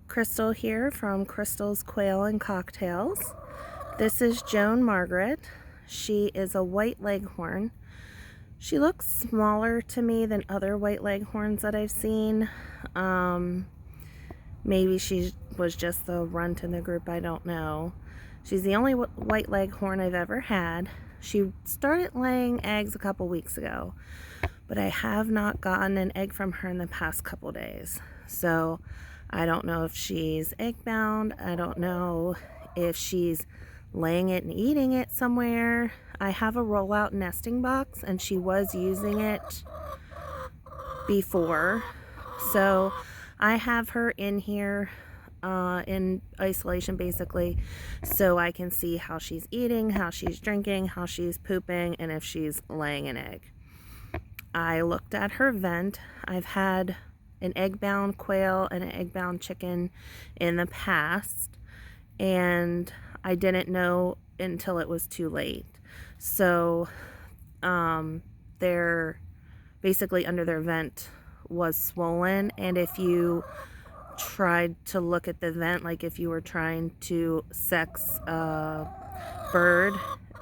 Crystal here from Crystal's Quail and Cocktails. This is Joan Margaret. She is a white leghorn. She looks smaller to me than other white leghorns that I've seen. Maybe she was just the runt in the group, I don't know. She's the only white leghorn I've ever had. She started laying eggs a couple weeks ago, but I have not gotten an egg from her in the past couple days. So I don't know if she's egg-bound. I don't know if she's laying it and eating it somewhere. I have a rollout nesting box, and she was using it before. So I have her in here in isolation, basically, so I can see how she's eating, how she's drinking, how she's pooping, and if she's laying an egg. I looked at her vent. I've had an egg-bound quail and an egg-bound chicken in the past, and I didn't know until it was too late. So they're basically under their vent was swollen, and if you tried to look at the vent, like if you were trying to sex a bird,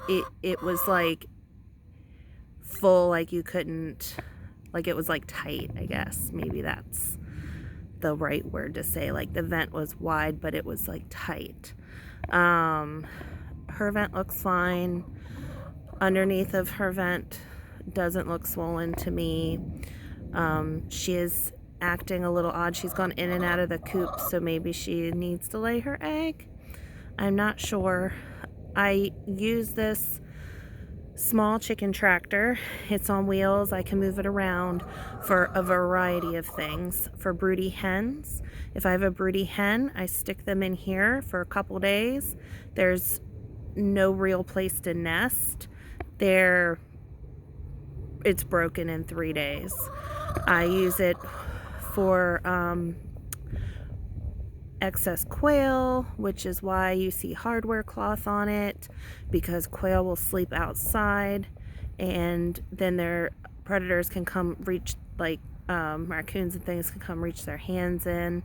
it was like full, like you couldn't, like it was like tight, I guess. Maybe that's the right word to say. Like the vent was wide, but it was like tight. Her vent looks fine. Underneath of her vent doesn't look swollen to me. She is acting a little odd. She's gone in and out of the coop, so maybe she needs to lay her egg. I'm not sure. I use this small chicken tractor. It's on wheels. I can move it around for a variety of things. For broody hens, if I have a broody hen, I stick them in here for a couple days. There's no real place to nest. It's broken in 3 days. I use it for excess quail, which is why you see hardware cloth on it, because quail will sleep outside, and then their predators can come reach, like raccoons and things can come reach their hands in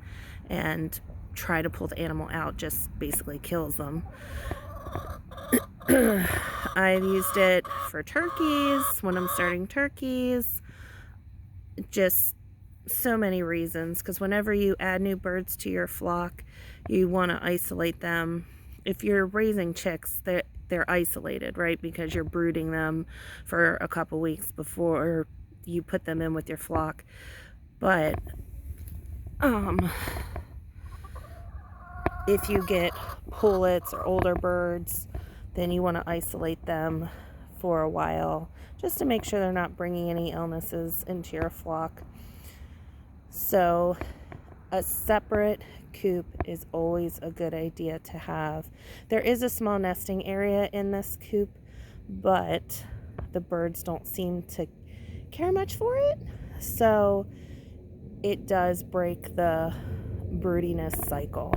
and try to pull the animal out. Just basically kills them. I've used it for turkeys when I'm starting turkeys. Just so many reasons, because whenever you add new birds to your flock, you want to isolate them. If you're raising chicks, they're isolated, right? Because you're brooding them for a couple weeks before you put them in with your flock. But if you get pullets or older birds, then you want to isolate them for a while, just to make sure they're not bringing any illnesses into your flock. So a separate coop is always a good idea to have. There is a small nesting area in this coop, but the birds don't seem to care much for it, so it does break the broodiness cycle.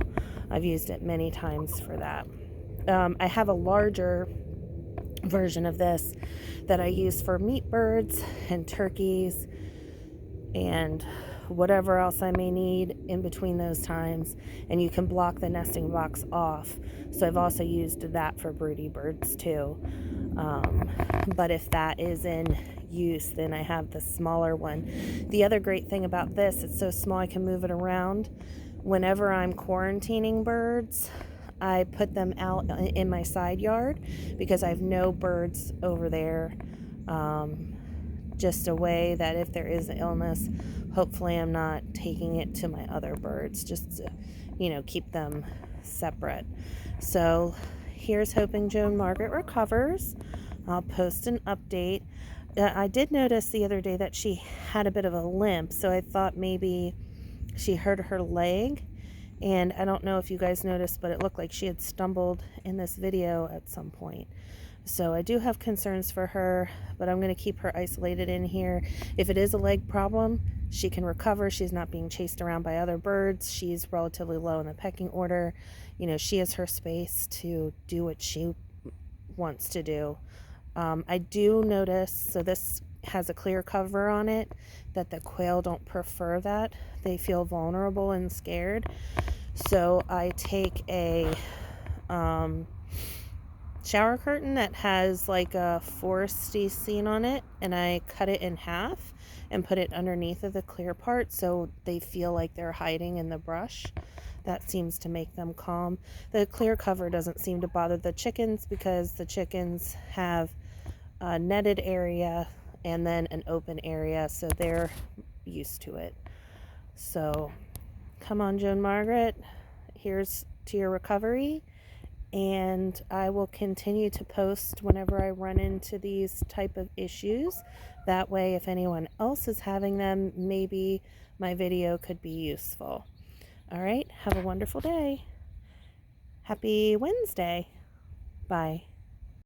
I've used it many times for that. I have a larger version of this that I use for meat birds and turkeys and whatever else I may need in between those times, and you can block the nesting box off. So I've also used that for broody birds too. But if that is in use, then I have the smaller one. The other great thing about this, it's so small I can move it around. Whenever I'm quarantining birds, I put them out in my side yard because I have no birds over there. Just a way that if there is an illness, hopefully I'm not taking it to my other birds, just to, keep them separate. So here's hoping Joan Margaret recovers. I'll post an update. I did notice the other day that she had a bit of a limp, so I thought maybe she hurt her leg. And I don't know if you guys noticed, but it looked like she had stumbled in this video at some point. So I do have concerns for her, but I'm going to keep her isolated in here. If it is a leg problem, she can recover. She's not being chased around by other birds. She's relatively low in the pecking order. She has her space to do what she wants to do. I do notice, so this has a clear cover on it, that the quail don't prefer that. They feel vulnerable and scared. So I take a shower curtain that has like a foresty scene on it, and I cut it in half and put it underneath of the clear part so they feel like they're hiding in the brush. That seems to make them calm. The clear cover doesn't seem to bother the chickens because the chickens have a netted area and then an open area, so they're used to it. So come on, Joan Margaret, here's to your recovery, and I will continue to post whenever I run into these type of issues. That way, if anyone else is having them, maybe my video could be useful. All right, have a wonderful day. Happy Wednesday. Bye.